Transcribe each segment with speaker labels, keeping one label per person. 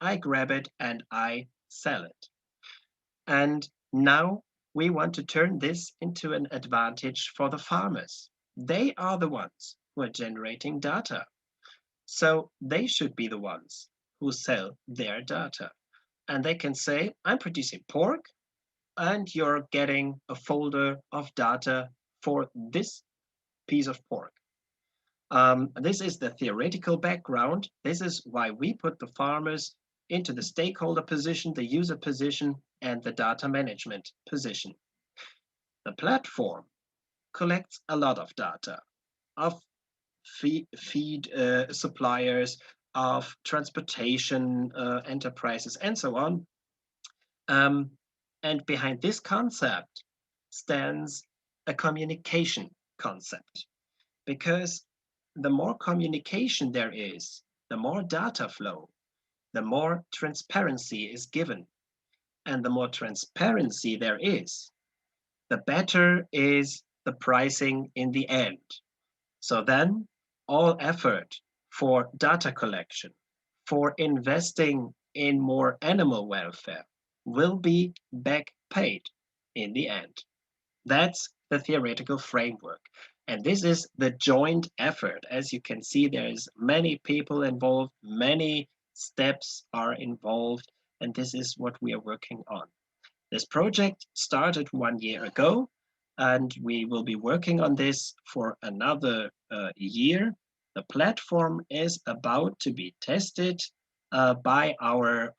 Speaker 1: I grab it and I sell it. And now we want to turn this into an advantage for the farmers. They are the ones who are generating data. So they should be the ones who sell their data. And they can say, I'm producing pork, and you're getting a folder of data for this piece of pork. This is the theoretical background. This is why we put the farmers into the stakeholder position, the user position, and the data management position. The platform collects a lot of data of feed suppliers, of transportation enterprises, and so on. Um, and behind this concept stands a communication concept, because the more communication there is, the more data flow, the more transparency is given. And the more transparency there is, the better is the pricing in the end. So then all effort for data collection, for investing in more animal welfare, will be back paid in the end. That's the theoretical framework. And this is the joint effort. As you can see, there's many people involved, many steps are involved, and this is what we are working on. This project started 1 year ago, and we will be working on this for another year. The platform is about to be tested by our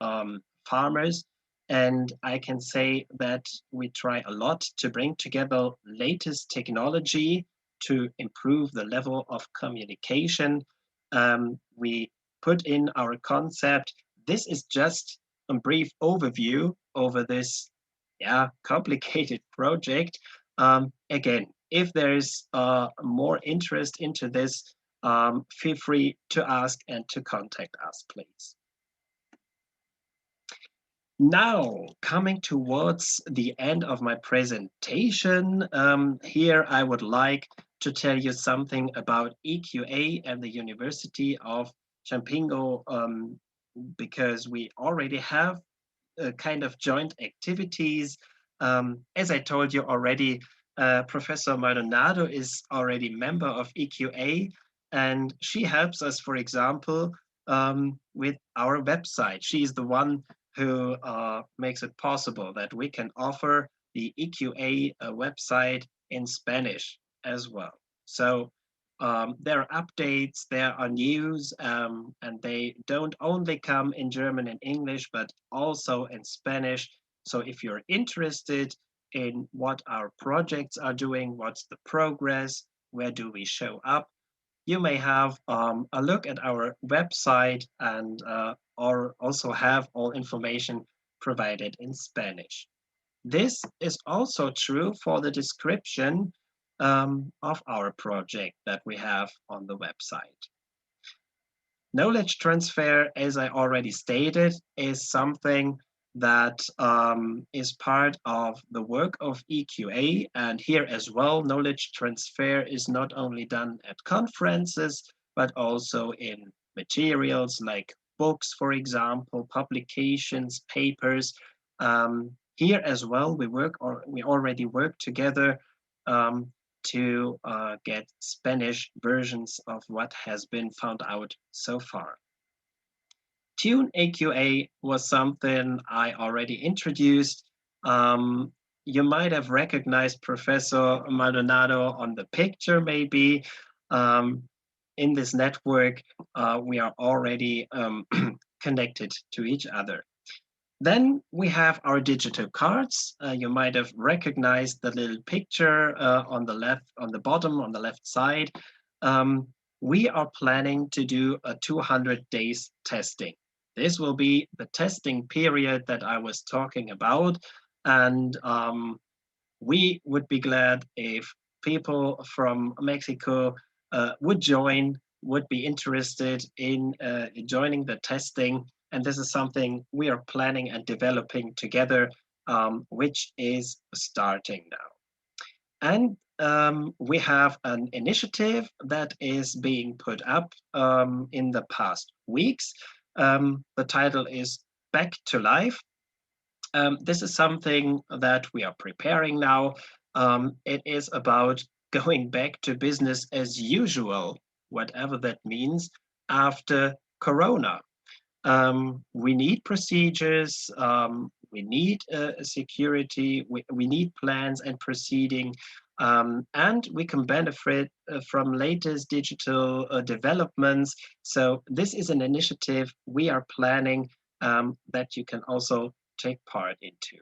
Speaker 1: farmers, and I can say that we try a lot to bring together latest technology to improve the level of communication. We put in our concept. This is just a brief overview over this complicated project. Again, if there's more interest into this, feel free to ask and to contact us, please. Now, coming towards the end of my presentation, here I would like to tell you something about EQA and the University of Champingo, because we already have a kind of joint activities. As I told you already, Professor Maldonado is already member of EQA, and she helps us, for example, with our website. She's the one who makes it possible that we can offer the EQA website in Spanish as well. So there are updates, there are news, and they don't only come in German and English, but also in Spanish. So if you're interested in what our projects are doing, what's the progress, where do we show up, you may have a look at our website and or also have all information provided in Spanish. This is also true for the description of our project that we have on the website. Knowledge transfer, as I already stated, is something that is part of the work of EQA. And here as well, knowledge transfer is not only done at conferences, but also in materials like books, for example, publications, papers. Here as well, we already work together to get Spanish versions of what has been found out so far. Tune AQA was something I already introduced. You might have recognized Professor Maldonado on the picture, maybe. In this network, we are already connected to each other. Then we have our digital cards. You might have recognized the little picture on the left, on the bottom, on the left side. We are planning to do a 200 days testing. This will be the testing period that I was talking about. And we would be glad if people from Mexico would join, would be interested in joining the testing. And this is something we are planning and developing together, which is starting now. And we have an initiative that is being put up in the past weeks. The title is Back to Life. This is something that we are preparing now. It is about going back to business as usual, whatever that means, after Corona. We need procedures, we need security, we need plans and proceeding, and we can benefit from latest digital developments. So this is an initiative we are planning that you can also take part into.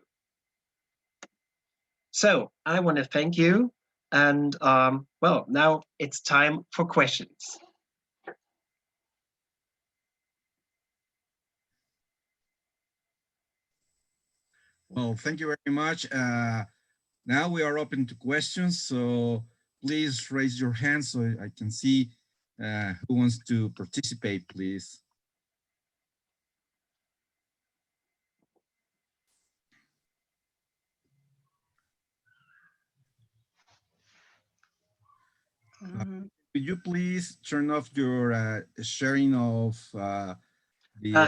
Speaker 1: So I want to thank you, and well, now it's time for questions.
Speaker 2: Well, thank you very much. Now we are open to questions, so please raise your hand so I can see who wants to participate, please. Could you please turn off your sharing of the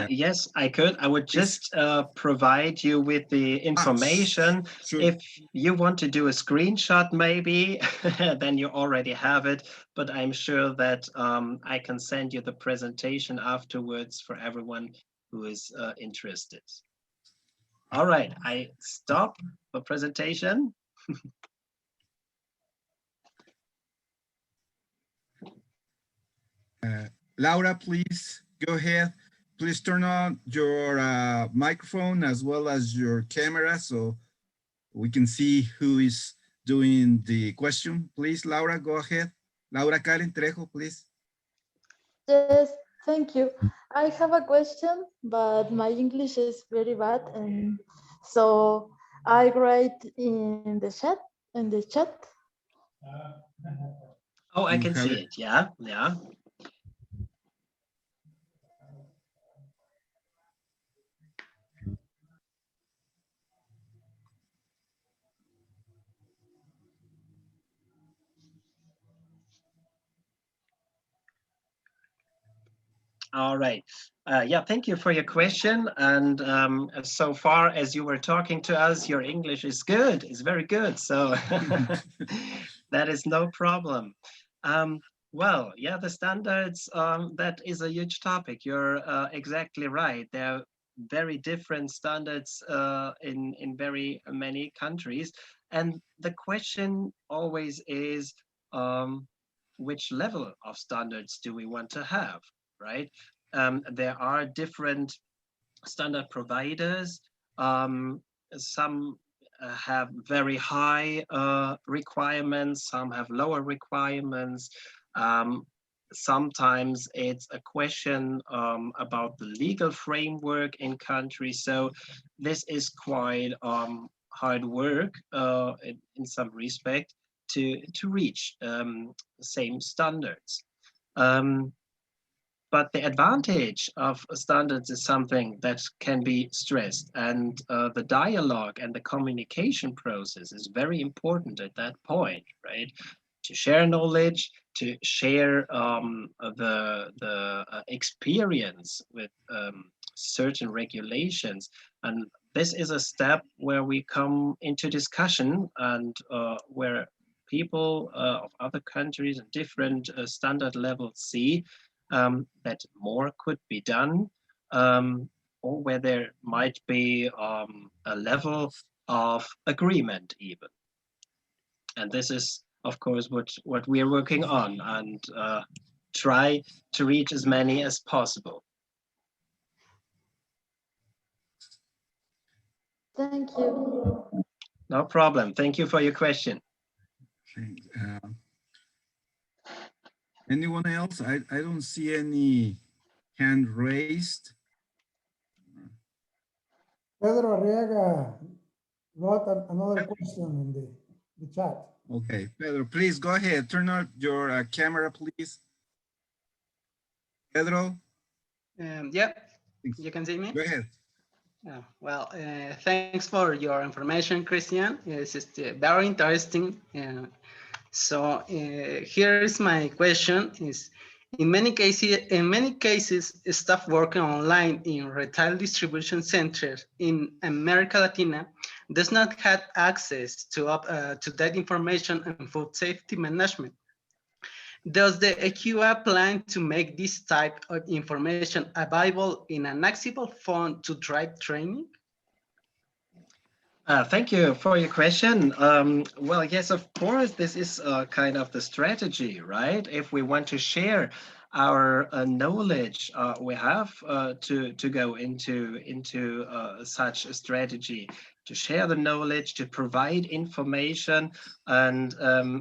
Speaker 1: Yes, I could. I would
Speaker 2: please?
Speaker 1: just provide you with the information.
Speaker 2: Sure.
Speaker 1: If you want to do a screenshot, maybe, then you already have it. But I'm sure that I can send you the presentation afterwards for everyone who is interested. All right, I stop the presentation.
Speaker 2: Laura, please go ahead. Please turn on your microphone as well as your camera so we can see who is doing the question. Please, Laura, go ahead. Laura Karen Trejo, please.
Speaker 3: Yes, thank you. I have a question, but my English is very bad, and so I write in the chat. In the chat.
Speaker 1: Oh, I
Speaker 2: You
Speaker 1: can
Speaker 2: have
Speaker 1: see
Speaker 2: it.
Speaker 1: it. Yeah, yeah. All right. Yeah, thank you for your question. And so far as you were talking to us, your English is good. It's very good. So that is no problem. Um, well, yeah, the standards, that is a huge topic. You're exactly right. There are very different standards in very many countries. And the question always is, which level of standards do we want to have, right? There are different standard providers. Some have very high requirements, some have lower requirements. Um, Sometimes it's a question about the legal framework in countries. So this is quite hard work in some respect to reach same standards. Um, but the advantage of standards is something that can be stressed, and the dialogue and the communication process is very important at that point, right? To share knowledge, to share the experience with certain regulations, and this is a step where we come into discussion and where people of other countries and different standard levels see that more could be done, or where there might be a level of agreement even. And this is, of course, what we are working on, and try to reach as many as possible.
Speaker 3: Thank you.
Speaker 1: No problem. Thank you for your question.
Speaker 2: Uh, Anyone else? I don't see any hand raised.
Speaker 4: Pedro Arriaga wrote another question in the chat.
Speaker 2: Okay, Pedro, please go ahead. Turn on your camera, please. Pedro?
Speaker 5: Yeah, you can see me?
Speaker 2: Go ahead.
Speaker 5: Well, thanks for your information, Christian. It's just very interesting. So here is my question: is In many cases, staff working online in retail distribution centers in America Latina does not have access to that information and food safety management. Does the EQA plan to make this type of information available in an accessible form to drive training?
Speaker 1: Thank you for your question. Well, yes, of course, this is kind of the strategy, right? If we want to share our knowledge, we have to go into such a strategy, to share the knowledge, to provide information, and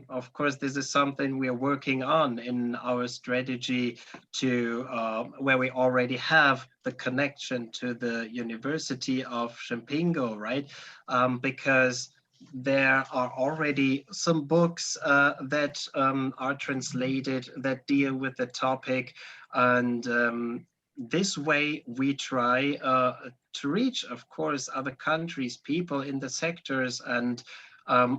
Speaker 1: of course, this is something we are working on in our strategy to where we already have the connection to the University of Champingo, right? Because there are already some books that are translated that deal with the topic, and this way we try to reach, of course, other countries, people in the sectors. And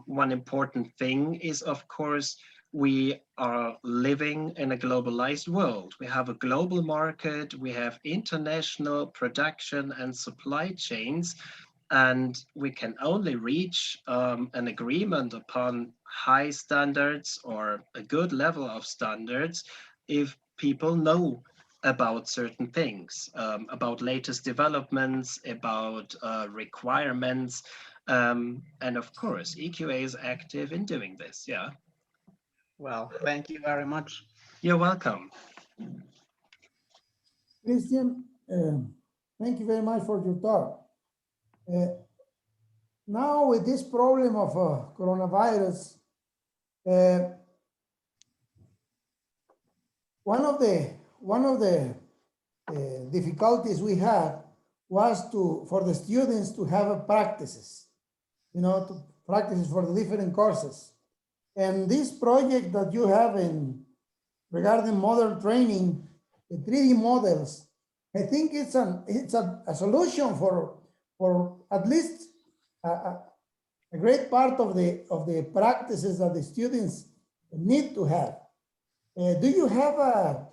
Speaker 1: one important thing is, of course, we are living in a globalized world. We have a global market, we have international production and supply chains, and we can only reach an agreement upon high standards or a good level of standards if people know about certain things, about latest developments, about requirements. And of course, EQA is active in doing this. Yeah.
Speaker 5: Well, thank you very much.
Speaker 1: You're welcome.
Speaker 4: Christian, thank you very much for your talk. Now with this problem of coronavirus, one of the difficulties we had was for the students to have practices, to practices for the different courses. And this project that you have regarding model training, the 3D models, I think it's a solution for at least a great part of the practices that the students need to have. Do you have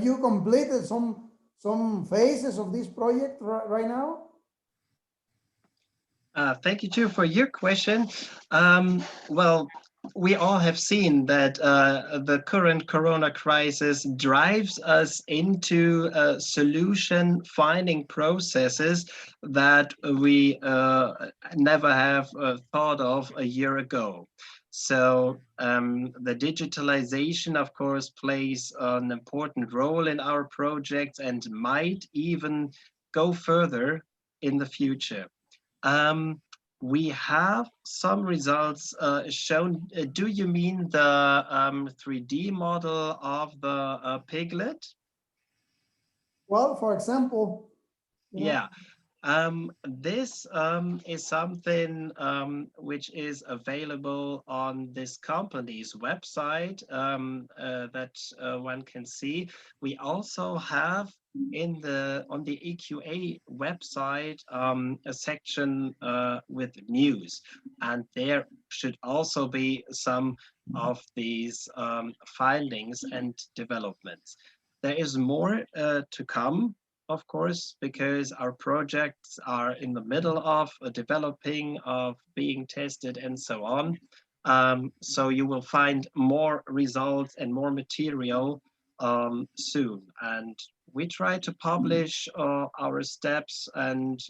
Speaker 4: you completed some phases of this project right now?
Speaker 1: Thank you too for your question. Well, we all have seen that the current corona crisis drives us into solution finding processes that we never have thought of a year ago. So the digitalization, of course, plays an important role in our projects and might even go further in the future. We have some results shown. Do you mean the 3D model of the piglet?
Speaker 4: Well, for example,
Speaker 1: Yeah. This is something which is available on this company's website that one can see. We also have on the EQA website a section with news, and there should also be some of these findings and developments. There is more to come, of course, because our projects are in the middle of developing, of being tested, and so on. So you will find more results and more material soon. And we try to publish our steps and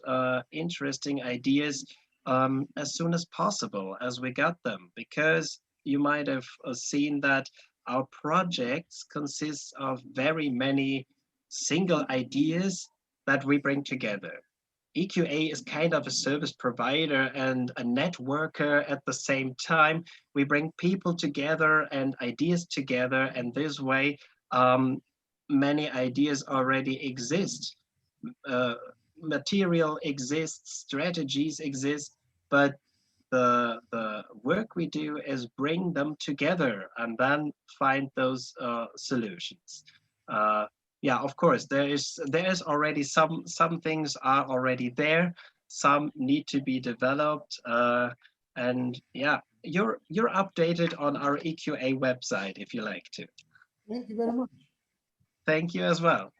Speaker 1: interesting ideas as soon as possible as we got them, because you might have seen that our projects consist of very many single ideas that we bring together. EQA is kind of a service provider and a networker at the same time. We bring people together and ideas together, and this way many ideas already exist. Material exists, strategies exist, but the work we do is bring them together and then find those solutions. Yeah, of course, there is already some things are already there, some need to be developed, and yeah, you're updated on our EQA website if you like to.
Speaker 4: Thank you very much.
Speaker 1: Thank you as well.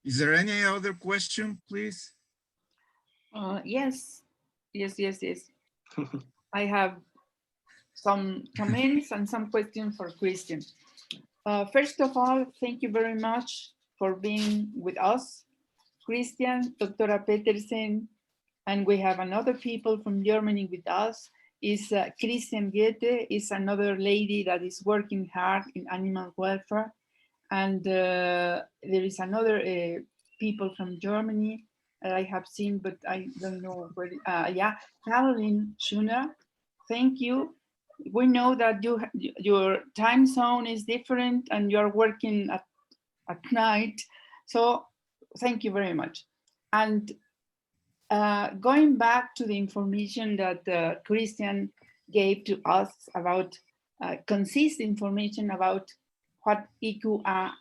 Speaker 2: Is there any other question, please?
Speaker 6: Yes. I have some comments and some questions for Christian. First of all, thank you very much for being with us, Christian, Dr. Petersen, and we have another people from Germany with us. Is Christian Goethe, is another lady that is working hard in animal welfare, and there is another people from Germany I have seen, but I don't know where. Yeah, Caroline Schuner, thank you. We know that your time zone is different and you're working at night, so thank you very much. And going back to the information that Christian gave to us about consistent information about what EQA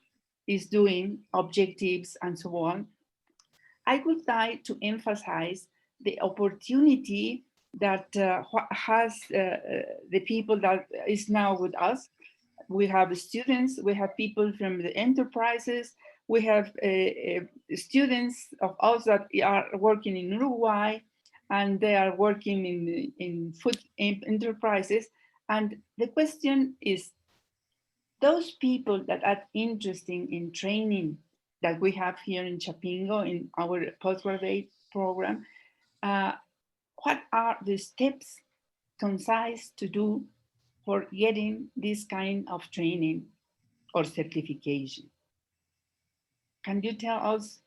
Speaker 6: is doing, objectives, and so on, I would like to emphasize the opportunity that has the people that is now with us. We have students, we have people from the enterprises, we have students of us that are working in Uruguay, and they are working in food enterprises. And the question is, those people that are interested in training that we have here in Chapingo in our postgraduate program, what are the steps concise to do for getting this kind of training or certification? Can you tell us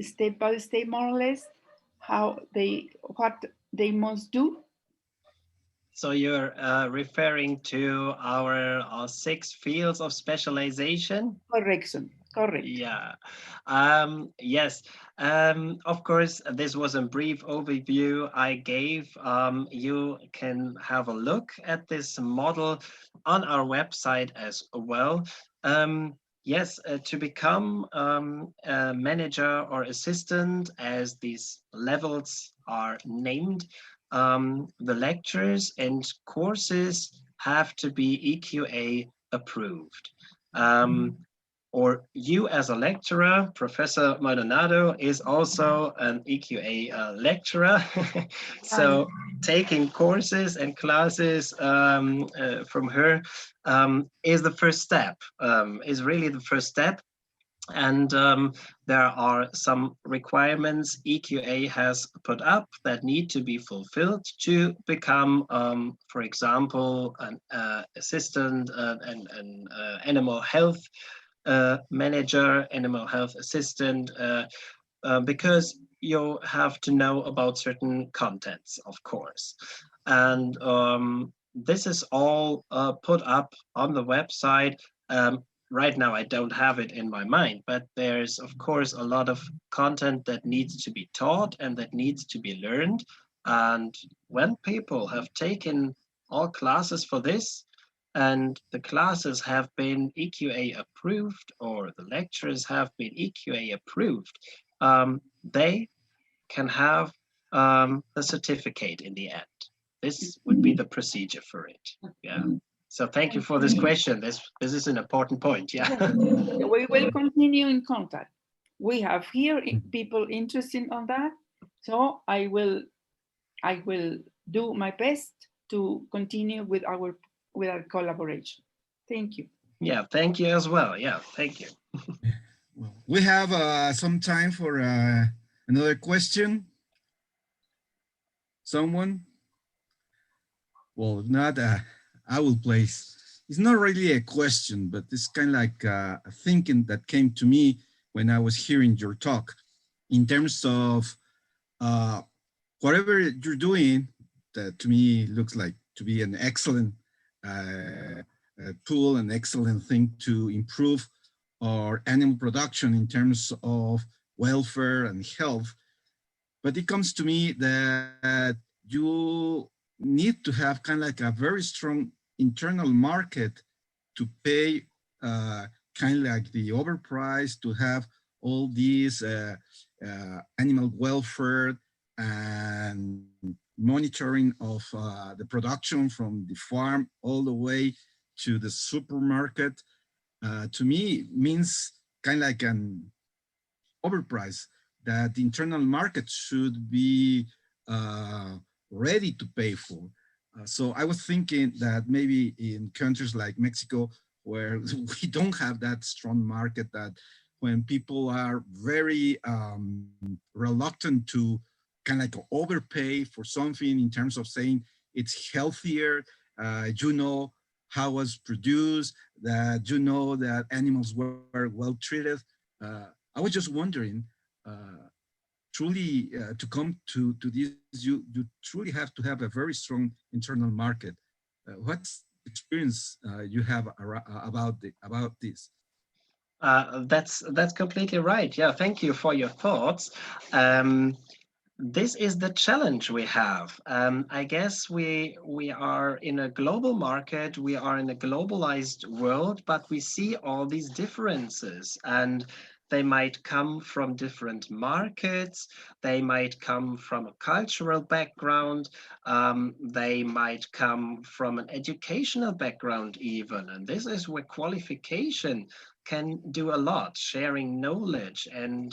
Speaker 6: step by step, more or less, what they must do?
Speaker 1: So you're referring to our 6 fields of specialization?
Speaker 6: Correction, correct.
Speaker 1: Yeah. Yes. Of course, this was a brief overview I gave. You can have a look at this model on our website as well. Yes, to become a manager or assistant, as these levels are named, the lectures and courses have to be EQA approved. Or you as a lecturer, Professor Maldonado is also an EQA lecturer. So taking courses and classes from her is the first step, is really the first step. And there are some requirements EQA has put up that need to be fulfilled to become, for example, an assistant and an animal health manager, animal health assistant, because you have to know about certain contents, of course. And this is all put up on the website. Right now, I don't have it in my mind, but there's, of course, a lot of content that needs to be taught and that needs to be learned. And when people have taken all classes for this, and the classes have been EQA approved, or the lectures have been EQA approved, they can have the certificate in the end. This would be the procedure for it. Yeah. So thank you for this question. This is an important point. Yeah.
Speaker 6: We will continue in contact. We have here people interested on that, so I will do my best to continue with our collaboration. Thank you.
Speaker 1: Yeah, thank you as well. Yeah, thank you.
Speaker 2: Well, we have some time for another question. Someone? Well, if not, I will place. It's not really a question, but it's kind of like a thinking that came to me when I was hearing your talk in terms of whatever you're doing, that to me looks like to be an excellent tool, an excellent thing to improve our animal production in terms of welfare and health. But it comes to me that you need to have kind of like a very strong internal market to pay kind of like the overprice, to have all these animal welfare and monitoring of the production from the farm all the way to the supermarket, to me means kind of like an overprice that the internal market should be ready to pay for. So I was thinking that maybe in countries like Mexico, where we don't have that strong market, that when people are very reluctant to kind of like overpay for something in terms of saying it's healthier, you know how it was produced, that you know that animals were well treated. I was just wondering, truly to come to this, you truly have to have a very strong internal market. What's experience you have about this?
Speaker 1: That's completely right. Yeah, thank you for your thoughts. Um, this is the challenge we have. I guess we are in a global market, we are in a globalized world, but we see all these differences, and they might come from different markets, they might come from a cultural background, they might come from an educational background even. And this is where qualification can do a lot, sharing knowledge and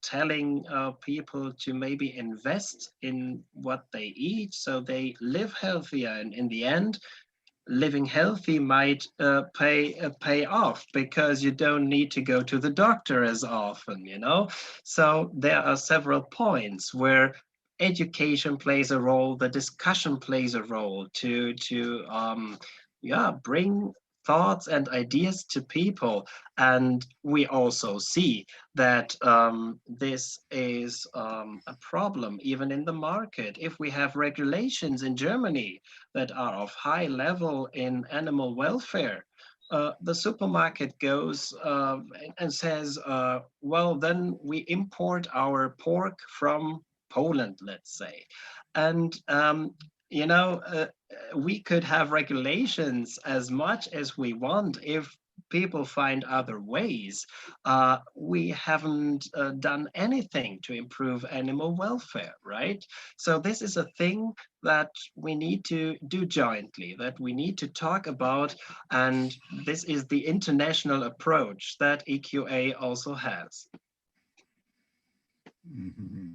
Speaker 1: telling people to maybe invest in what they eat so they live healthier. And in the end, living healthy might pay off because you don't need to go to the doctor as often, you know? So there are several points where education plays a role, the discussion plays a role to yeah, bring thoughts and ideas to people. And we also see that this is a problem even in the market. If we have regulations in Germany that are of high level in animal welfare, the supermarket goes and says, well, then we import our pork from Poland, let's say. And you know, we could have regulations as much as we want if people find other ways. We haven't done anything to improve animal welfare, right? So this is a thing that we need to do jointly, that we need to talk about, and this is the international approach that EQA also has.
Speaker 2: Mm-hmm.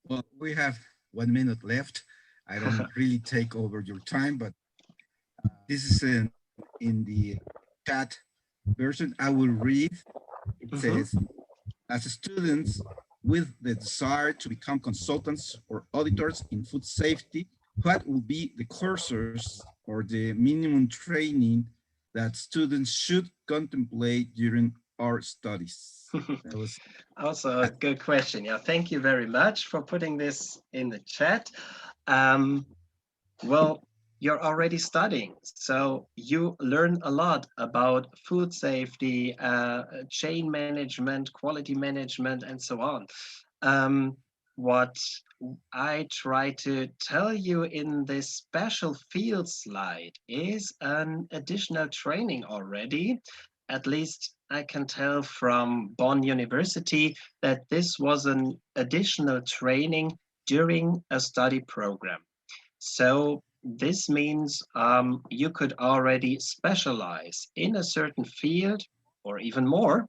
Speaker 2: Well, we have 1 minute left. I don't really take over your time, but this is in the chat version. I will read. It says, as students with the desire to become consultants or auditors in food safety, what will be the courses or the minimum training that students should contemplate during our studies? That was
Speaker 1: also a good question. Yeah, thank you very much for putting this in the chat. Well, you're already studying, so you learn a lot about food safety, chain management, quality management, and so on. What I try to tell you in this special field slide is an additional training already. At least I can tell from Bonn University that this was an additional training during a study program. So this means you could already specialize in a certain field or even more.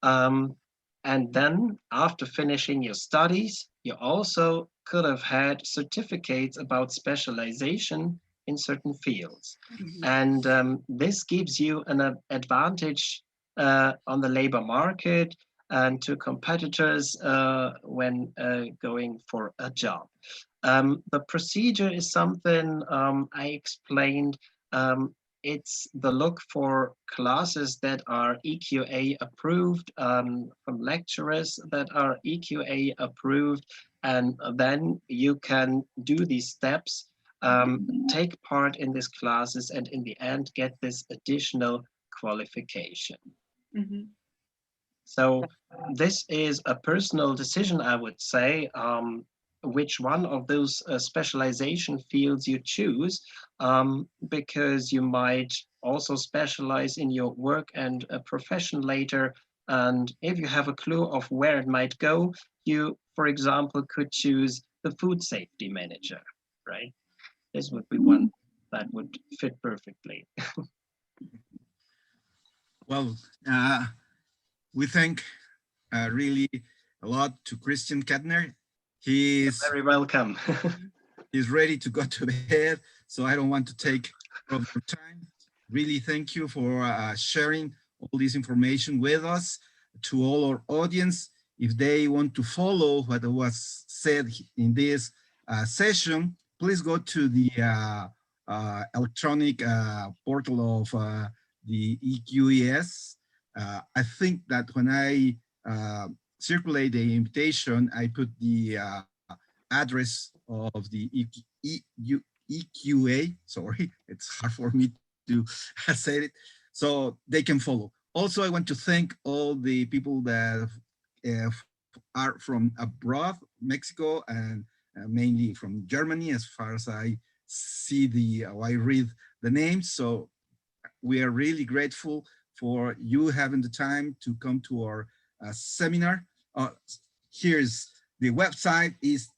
Speaker 1: And then after finishing your studies, you also could have had certificates about specialization in certain fields. And this gives you an advantage on the labor market and to competitors when going for a job. The procedure is something I explained. It's the look for classes that are EQA approved, from lecturers that are EQA approved, and then you can do these steps, take part in these classes, and in the end get this additional qualification.
Speaker 6: Mm-hmm.
Speaker 1: So this is a personal decision, I would say, which one of those specialization fields you choose, because you might also specialize in your work and profession later. And if you have a clue of where it might go, you, for example, could choose the food safety manager, right? This would be one that would fit perfectly.
Speaker 2: Well, we thank really a lot to Christian Kenntner. He's
Speaker 1: Very welcome.
Speaker 2: ready to go to bed, so I don't want to take more of your time. Really thank you for sharing all this information with us. To all our audience, if they want to follow what was said in this session, please go to the electronic portal of the EQES. I think that when I circulate the invitation, I put the address of the EQA, sorry, it's hard for me to say it, so they can follow. Also, I want to thank all the people that are from abroad, Mexico, and mainly from Germany, as far as I see I read the names. So we are really grateful for you having the time to come to our seminar. Here's the website is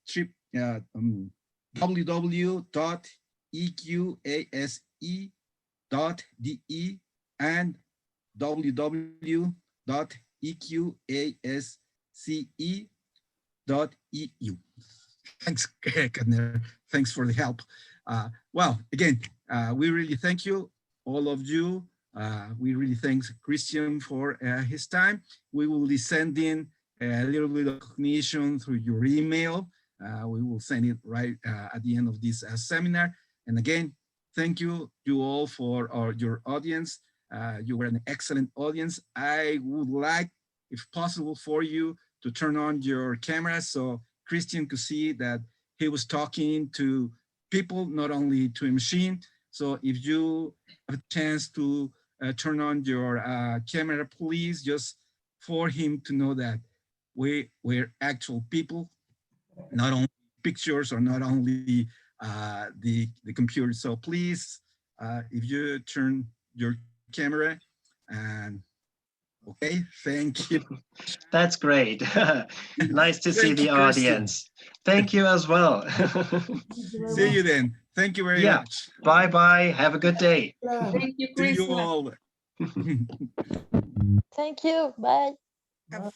Speaker 2: www.eqase.de and www.eqasce.eu. Thanks, Kenntner. Thanks for the help. Well, again, we really thank you, all of you. We really thank Christian for his time. We will be sending a little bit of recognition through your email. We will send it right at the end of this seminar. And again, thank you all for your audience. You were an excellent audience. I would like, if possible, for you to turn on your camera so Christian could see that he was talking to people, not only to a machine. So if you have a chance to turn on your camera, please, just for him to know that we're actual people, not only pictures or not only the computer. So please, if you turn your camera, and okay, thank you.
Speaker 1: That's great. Nice to see
Speaker 2: Thank
Speaker 1: the
Speaker 2: you, Christian.
Speaker 1: audience. Thank you as well.
Speaker 2: See you then. Thank you very
Speaker 1: Yeah.
Speaker 2: much.
Speaker 1: Bye-bye. Have a good day.
Speaker 6: Thank you,
Speaker 2: To you
Speaker 6: Christian.
Speaker 2: all.
Speaker 3: Thank you. Bye.
Speaker 6: Have-